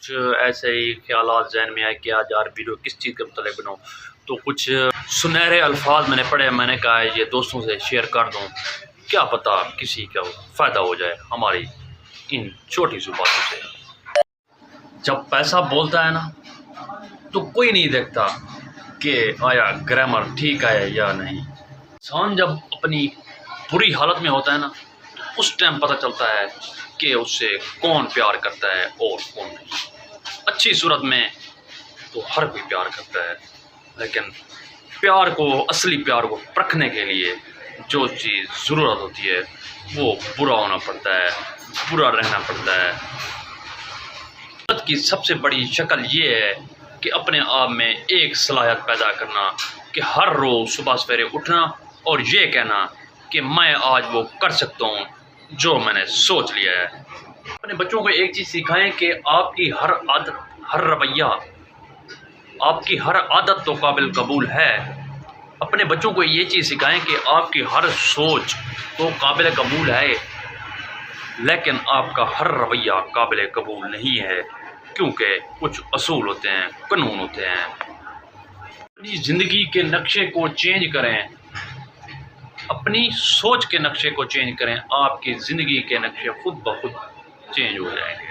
کچھ ایسے ہی خیالات ذہن میں آئے کہ آج یار ویڈیو کس چیز کے متعلق بناؤں، تو کچھ سنہرے الفاظ میں نے پڑھے، میں نے کہا یہ دوستوں سے شیئر کر دوں، کیا پتہ کسی کا فائدہ ہو جائے ہماری ان چھوٹی سی باتوں سے۔ جب پیسہ بولتا ہے نا تو کوئی نہیں دیکھتا کہ آیا گرامر ٹھیک ہے یا نہیں۔ انسان جب اپنی بری حالت میں ہوتا ہے نا تو اس ٹائم پتہ چلتا ہے کہ اس سے کون پیار کرتا ہے اور کون نہیں۔ اچھی صورت میں تو ہر کوئی پیار کرتا ہے، لیکن پیار کو، اصلی پیار کو پرکھنے کے لیے جو چیز ضرورت ہوتی ہے وہ برا ہونا پڑتا ہے، برا رہنا پڑتا ہے۔ محبت کی سب سے بڑی شکل یہ ہے کہ اپنے آپ میں ایک صلاحیت پیدا کرنا کہ ہر روز صبح سویرے اٹھنا اور یہ کہنا کہ میں آج وہ کر سکتا ہوں جو میں نے سوچ لیا ہے۔ اپنے بچوں کو ایک چیز سکھائیں کہ آپ کی ہر عادت، ہر رویہ، آپ کی ہر عادت تو قابل قبول ہے۔ اپنے بچوں کو یہ چیز سکھائیں کہ آپ کی ہر سوچ تو قابل قبول ہے، لیکن آپ کا ہر رویہ قابل قبول نہیں ہے، کیونکہ کچھ اصول ہوتے ہیں، قانون ہوتے ہیں۔ اپنی زندگی کے نقشے کو چینج کریں، اپنی سوچ کے نقشے کو چینج کریں، آپ کی زندگی کے نقشے خود بخود چینج ہو جائیں گے۔